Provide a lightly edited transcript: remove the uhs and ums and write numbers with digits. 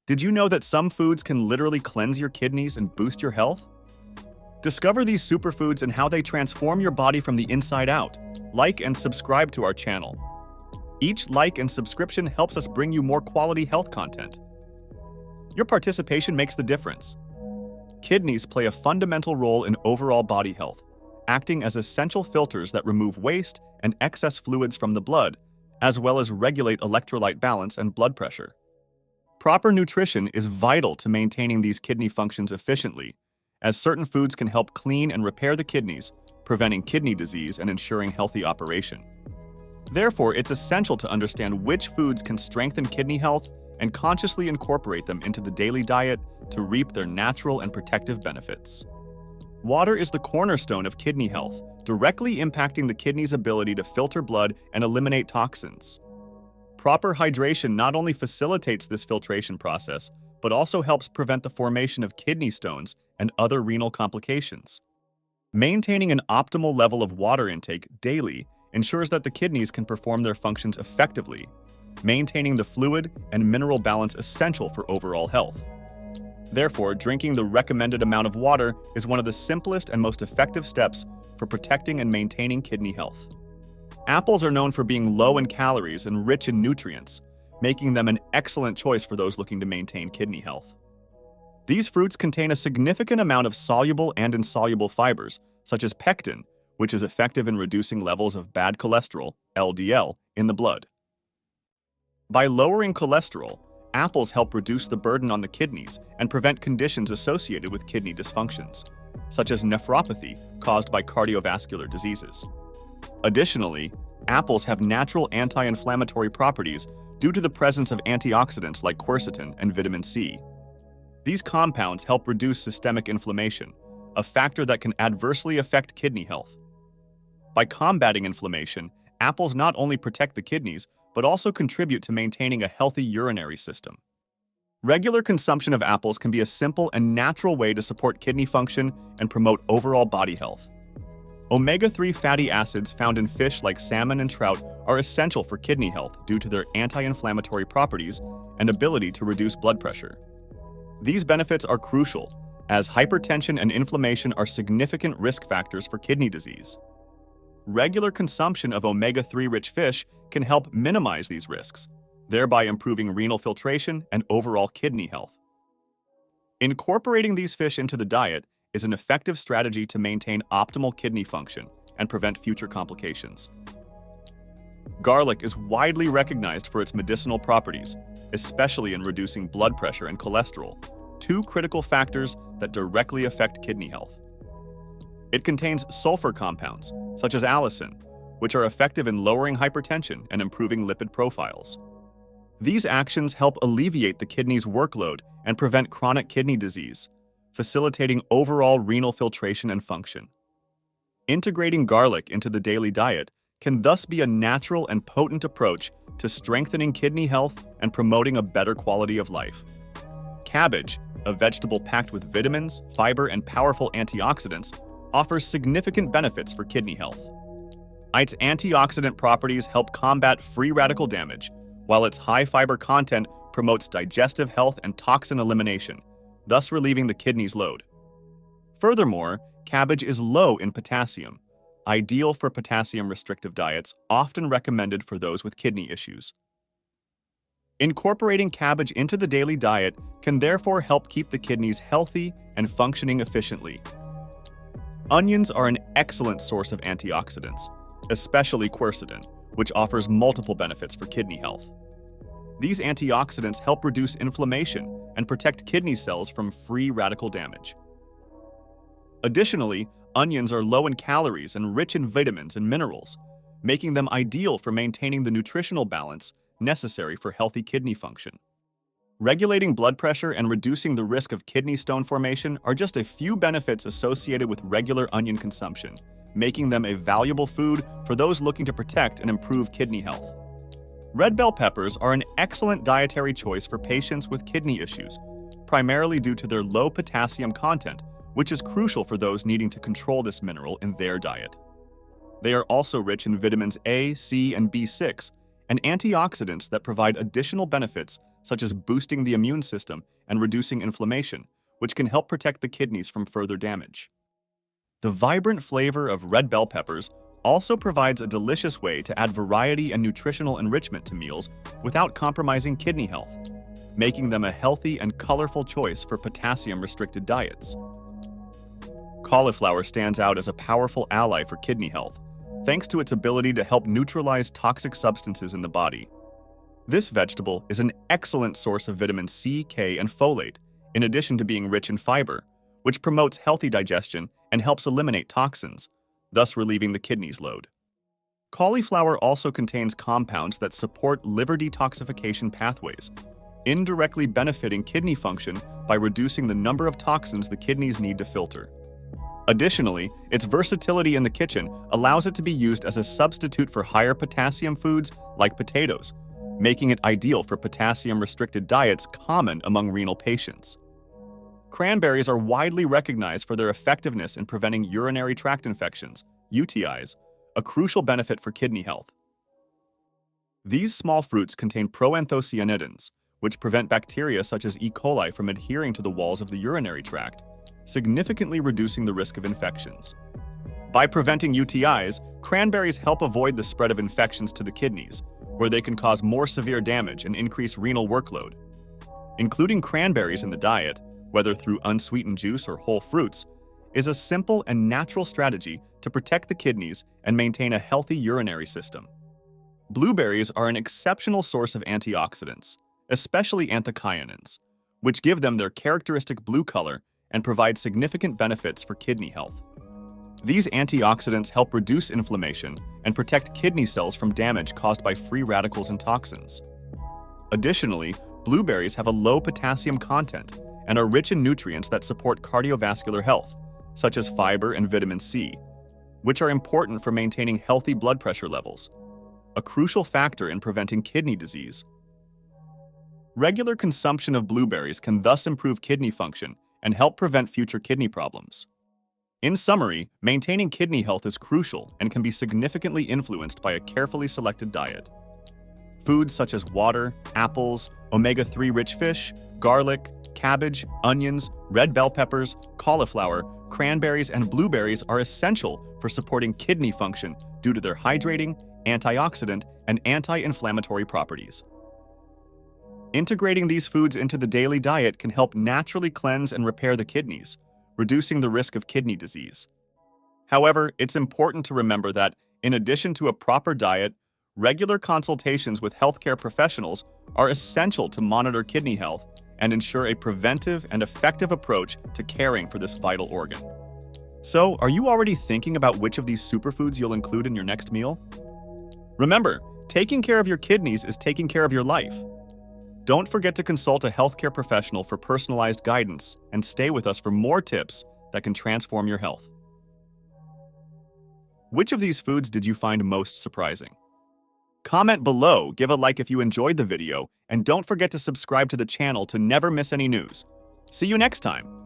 Did you know that some foods can literally cleanse your kidneys and boost your health? Discover these superfoods and how they transform your body from the inside out. Like and subscribe to our channel. Each like and subscription helps us bring you more quality health content. Your participation makes the difference. Kidneys play a fundamental role in overall body health, acting as essential filters that remove waste and excess fluids from the blood, as well as regulate electrolyte balance and blood pressure. Proper nutrition is vital to maintaining these kidney functions efficiently, as certain foods can help clean and repair the kidneys, preventing kidney disease and ensuring healthy operation. Therefore, it's essential to understand which foods can strengthen kidney health and consciously incorporate them into the daily diet to reap their natural and protective benefits. Water is the cornerstone of kidney health, directly impacting the kidney's ability to filter blood and eliminate toxins. Proper hydration not only facilitates this filtration process, but also helps prevent the formation of kidney stones and other renal complications. Maintaining an optimal level of water intake daily ensures that the kidneys can perform their functions effectively, maintaining the fluid and mineral balance essential for overall health. Therefore, drinking the recommended amount of water is one of the simplest and most effective steps for protecting and maintaining kidney health. Apples are known for being low in calories and rich in nutrients, making them an excellent choice for those looking to maintain kidney health. These fruits contain a significant amount of soluble and insoluble fibers, such as pectin, which is effective in reducing levels of bad cholesterol, LDL, in the blood. By lowering cholesterol, apples help reduce the burden on the kidneys and prevent conditions associated with kidney dysfunctions, such as nephropathy caused by cardiovascular diseases. Additionally, apples have natural anti-inflammatory properties due to the presence of antioxidants like quercetin and vitamin C. These compounds help reduce systemic inflammation, a factor that can adversely affect kidney health. By combating inflammation, apples not only protect the kidneys, but also contribute to maintaining a healthy urinary system. Regular consumption of apples can be a simple and natural way to support kidney function and promote overall body health. Omega-3 fatty acids found in fish like salmon and trout are essential for kidney health due to their anti-inflammatory properties and ability to reduce blood pressure. These benefits are crucial, as hypertension and inflammation are significant risk factors for kidney disease. Regular consumption of omega-3-rich fish can help minimize these risks, thereby improving renal filtration and overall kidney health. Incorporating these fish into the diet is an effective strategy to maintain optimal kidney function and prevent future complications. Garlic is widely recognized for its medicinal properties, especially in reducing blood pressure and cholesterol, two critical factors that directly affect kidney health. It contains sulfur compounds, such as allicin, which are effective in lowering hypertension and improving lipid profiles. These actions help alleviate the kidney's workload and prevent chronic kidney disease, facilitating overall renal filtration and function. Integrating garlic into the daily diet can thus be a natural and potent approach to strengthening kidney health and promoting a better quality of life. Cabbage, a vegetable packed with vitamins, fiber, and powerful antioxidants, offers significant benefits for kidney health. Its antioxidant properties help combat free radical damage, while its high fiber content promotes digestive health and toxin elimination, thus relieving the kidney's load. Furthermore, cabbage is low in potassium, ideal for potassium-restrictive diets often recommended for those with kidney issues. Incorporating cabbage into the daily diet can therefore help keep the kidneys healthy and functioning efficiently. Onions are an excellent source of antioxidants, especially quercetin, which offers multiple benefits for kidney health. These antioxidants help reduce inflammation and protect kidney cells from free radical damage. Additionally, onions are low in calories and rich in vitamins and minerals, making them ideal for maintaining the nutritional balance necessary for healthy kidney function. Regulating blood pressure and reducing the risk of kidney stone formation are just a few benefits associated with regular onion consumption, making them a valuable food for those looking to protect and improve kidney health. Red bell peppers are an excellent dietary choice for patients with kidney issues, primarily due to their low potassium content, which is crucial for those needing to control this mineral in their diet. They are also rich in vitamins A, C, and B6, and antioxidants that provide additional benefits such as boosting the immune system and reducing inflammation, which can help protect the kidneys from further damage. The vibrant flavor of red bell peppers also provides a delicious way to add variety and nutritional enrichment to meals without compromising kidney health, making them a healthy and colorful choice for potassium-restricted diets. Cauliflower stands out as a powerful ally for kidney health, thanks to its ability to help neutralize toxic substances in the body. This vegetable is an excellent source of vitamin C, K, and folate, in addition to being rich in fiber, which promotes healthy digestion and helps eliminate toxins, thus relieving the kidneys' load. Cauliflower also contains compounds that support liver detoxification pathways, indirectly benefiting kidney function by reducing the number of toxins the kidneys need to filter. Additionally, its versatility in the kitchen allows it to be used as a substitute for higher potassium foods like potatoes, making it ideal for potassium-restricted diets common among renal patients. Cranberries are widely recognized for their effectiveness in preventing urinary tract infections, UTIs, a crucial benefit for kidney health. These small fruits contain proanthocyanidins, which prevent bacteria such as E. coli from adhering to the walls of the urinary tract, significantly reducing the risk of infections. By preventing UTIs, cranberries help avoid the spread of infections to the kidneys, where they can cause more severe damage and increase renal workload. Including cranberries in the diet, whether through unsweetened juice or whole fruits, is a simple and natural strategy to protect the kidneys and maintain a healthy urinary system. Blueberries are an exceptional source of antioxidants, especially anthocyanins, which give them their characteristic blue color and provide significant benefits for kidney health. These antioxidants help reduce inflammation and protect kidney cells from damage caused by free radicals and toxins. Additionally, blueberries have a low potassium content and are rich in nutrients that support cardiovascular health, such as fiber and vitamin C, which are important for maintaining healthy blood pressure levels, a crucial factor in preventing kidney disease. Regular consumption of blueberries can thus improve kidney function and help prevent future kidney problems. In summary, maintaining kidney health is crucial and can be significantly influenced by a carefully selected diet. Foods such as water, apples, omega-3 rich fish, garlic, cabbage, onions, red bell peppers, cauliflower, cranberries, and blueberries are essential for supporting kidney function due to their hydrating, antioxidant, and anti-inflammatory properties. Integrating these foods into the daily diet can help naturally cleanse and repair the kidneys, reducing the risk of kidney disease. However, it's important to remember that, in addition to a proper diet, regular consultations with healthcare professionals are essential to monitor kidney health and ensure a preventive and effective approach to caring for this vital organ. So, are you already thinking about which of these superfoods you'll include in your next meal? Remember, taking care of your kidneys is taking care of your life. Don't forget to consult a healthcare professional for personalized guidance and stay with us for more tips that can transform your health. Which of these foods did you find most surprising? Comment below, give a like if you enjoyed the video, and don't forget to subscribe to the channel to never miss any news. See you next time!